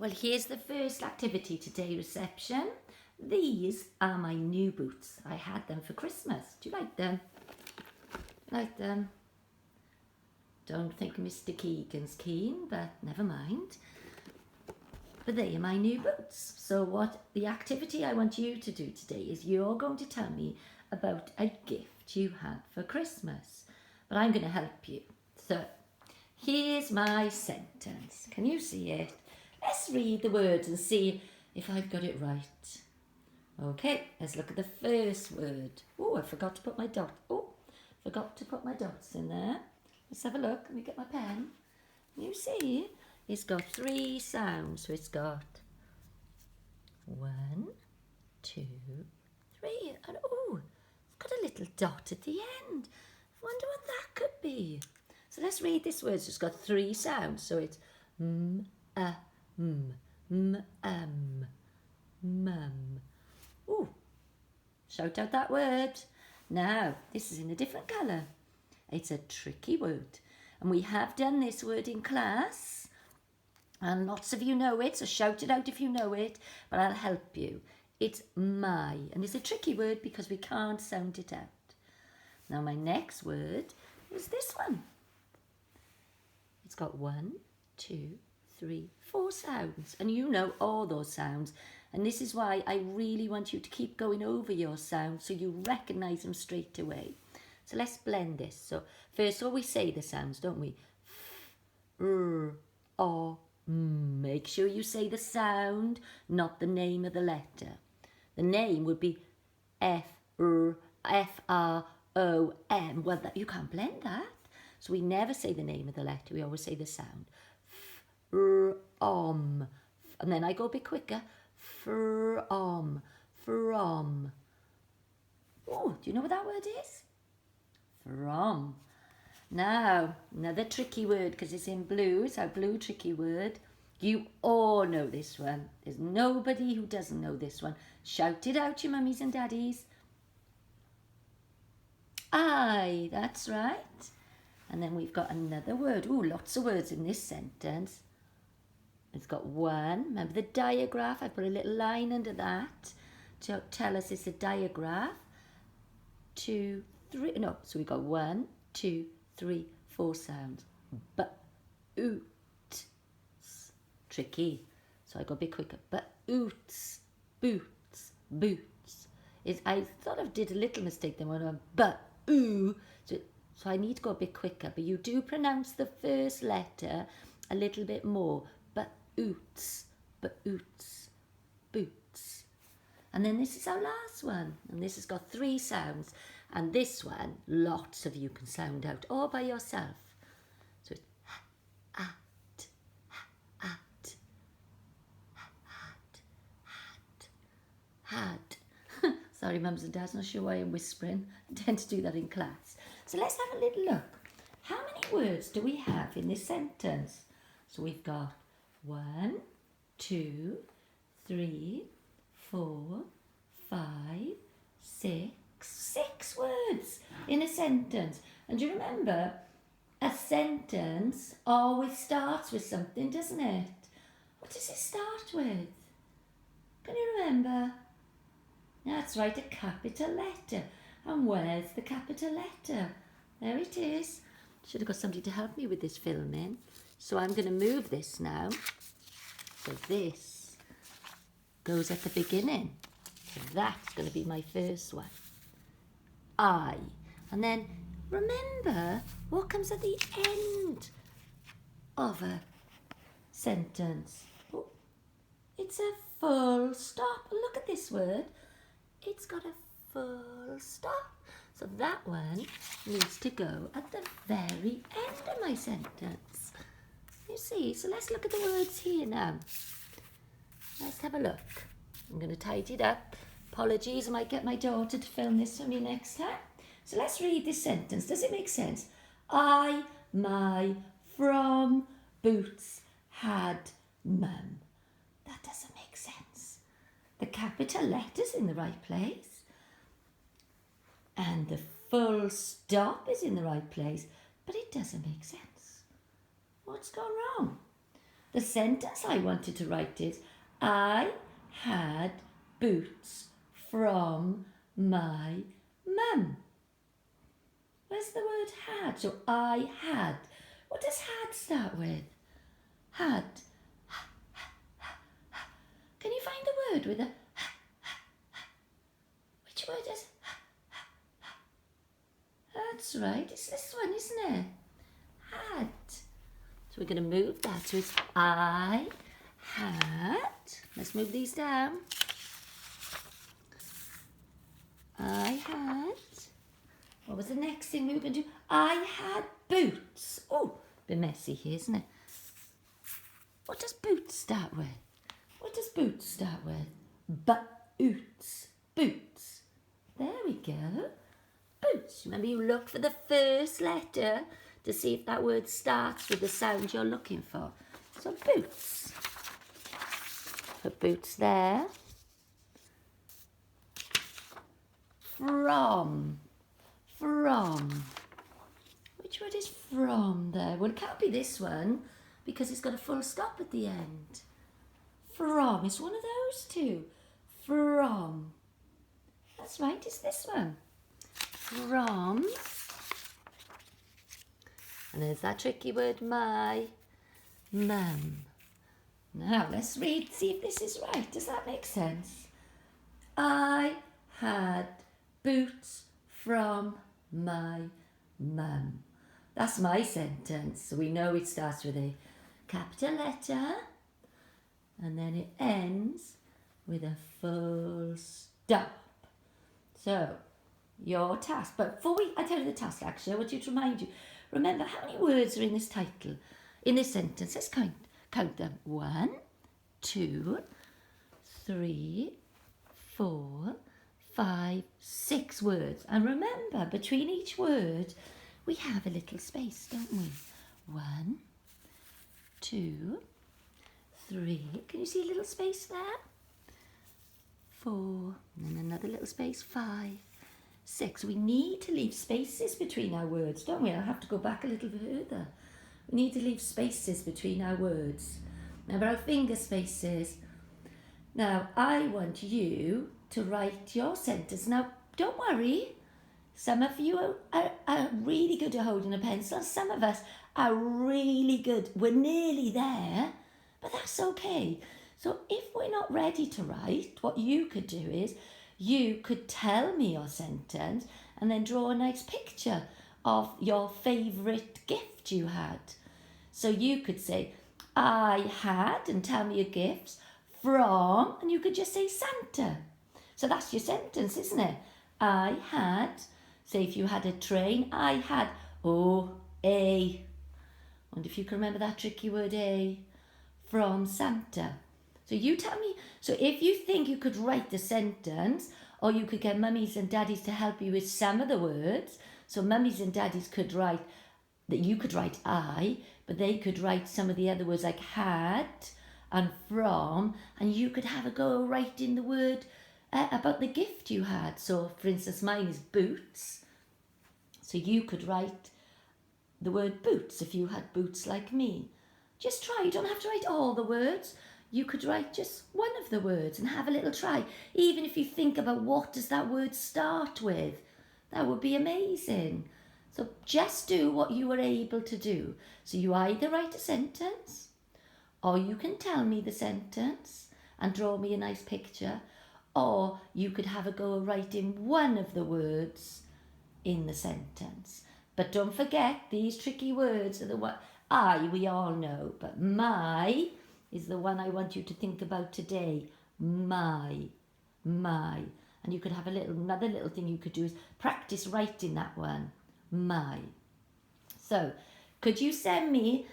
Well, here's the first activity today, reception. These are my new boots. I had them for Christmas. Do you like them? Like them? Don't think Mr. Keegan's keen, but never mind. But they are my new boots. So what the activity I want you to do today is you're going to tell me about a gift you had for Christmas. But I'm going to help you. So here's my sentence. Can you see it? Let's read the words and see if I've got it right. Okay, let's look at the first word. Oh, I forgot to put my dot. Oh, forgot to put my dots in there. Let's have a look. Let me get my pen. You see, it's got 3 sounds. So it's got 1, 2, 3. And oh, it's got a little dot at the end. I wonder what that could be. So let's read this word. So it's got 3 sounds. So it's mum. Ooh, shout out that word. Now, this is in a different colour. It's a tricky word. And we have done this word in class. And lots of you know it, so shout it out if you know it. But I'll help you. It's my. And it's a tricky word because we can't sound it out. Now, my next word is this one. It's got 1, 2, 3, 4 sounds. And you know all those sounds. And this is why I really want you to keep going over your sounds so you recognise them straight away. So let's blend this. So first of all, we say the sounds, don't we? Make sure you say the sound, not the name of the letter. The name would be F-R-O-M. Well, you can't blend that. So we never say the name of the letter. We always say the sound. From. And then I go a bit quicker. From. Oh, do you know what that word is? From. Now, another tricky word because it's in blue. It's our blue tricky word. You all know this one. There's nobody who doesn't know this one. Shout it out, your mummies and daddies. I, that's right. And then we've got another word. Ooh, lots of words in this sentence. It's got 1. Remember the diagraph? I put a little line under that to tell us it's a diagraph. 2, 3. No, so we've got 1, 2, 3, 4 sounds. Boots. Tricky. So I go a bit quicker. Boots. Boots. Boots. I thought I did a little mistake then when I went ooh. So I need to go a bit quicker. But you do pronounce the first letter a little bit more. Boots. Boots. Boots. And then this is our last one. And this has got 3 sounds. And this one, lots of you can sound out all by yourself. So it's at, had. Sorry, mums and dads, not sure why I'm whispering. I tend to do that in class. So let's have a little look. How many words do we have in this sentence? So we've got 1, 2, 3, 4, 5, 6. 6 words in a sentence. And do you remember, a sentence always starts with something, doesn't it? What does it start with? Can you remember? That's right, a capital letter. And where's the capital letter? There it is. Should have got somebody to help me with this filming. So I'm going to move this now. So this goes at the beginning. So that's going to be my first one. I. And then remember what comes at the end of a sentence. Oh, it's a full stop. Look at this word. It's got a full stop. So that one needs to go at the very end of my sentence. You see, so let's look at the words here now. Let's have a look. I'm going to tidy it up. Apologies, I might get my daughter to film this for me next time. So let's read this sentence. Does it make sense? I, my, from, boots, had, mum. That doesn't make sense. The capital letter's in the right place. And the full stop is in the right place. But it doesn't make sense. What's gone wrong? The sentence I wanted to write is, I had boots from my mum. Where's the word had? So I had. What does had start with? Had. Can you find the word with a... Which word is... That's right, it's this one, isn't it? Had. So we're going to move that. So it's I had. Let's move these down. I had. What was the next thing we were going to do? I had boots. Oh, a bit messy here, isn't it? What does boots start with? What does boots start with? Boots. Boots. There we go. Boots. Remember, you look for the first letter to see if that word starts with the sound you're looking for. So boots. Put boots there. From. From. Which word is from there? Well, it can't be this one because it's got a full stop at the end. From. It's one of those two. From. That's right, it's this one. From. And there's that tricky word, my mum. Now, let's read, see if this is right. Does that make sense? I had boots from my mum. That's my sentence. So we know it starts with a capital letter and then it ends with a full stop. So, your task. But before I tell you the task, actually, I want you to remind you. Remember, how many words are in this title, in this sentence? Let's count them. 1, 2, 3, 4, 5, 6 words. And remember, between each word, we have a little space, don't we? 1, 2, 3. Can you see a little space there? 4, and then another little space, 5, 6. We need to leave spaces between our words, don't we? I'll have to go back a little further. We need to leave spaces between our words. Remember our finger spaces. Now, I want you to write your sentence. Now, don't worry. Some of you are really good at holding a pencil. Some of us are really good. We're nearly there, but that's okay. So if we're not ready to write, what you could do is you could tell me your sentence and then draw a nice picture of your favourite gift you had. So you could say, I had, and tell me your gifts from, and you could just say Santa. So that's your sentence, isn't it? I had, say if you had a train, I had, a. Wonder if you can remember that tricky word, a, from Santa. So you tell me, so if you think you could write the sentence, or you could get mummies and daddies to help you with some of the words, so mummies and daddies could write, that you could write I, but they could write some of the other words like had and from, and you could have a go writing the word about the gift you had. So for instance, mine is boots. So you could write the word boots if you had boots like me. Just try, you don't have to write all the words. You could write just one of the words and have a little try. Even if you think about what does that word start with, that would be amazing. So just do what you were able to do. So you either write a sentence, or you can tell me the sentence and draw me a nice picture, or you could have a go at writing one of the words in the sentence. But don't forget, these tricky words are the one we all know, but my is the one I want you to think about today. My. And you could have another little thing you could do is practice writing that one. My. So, could you send me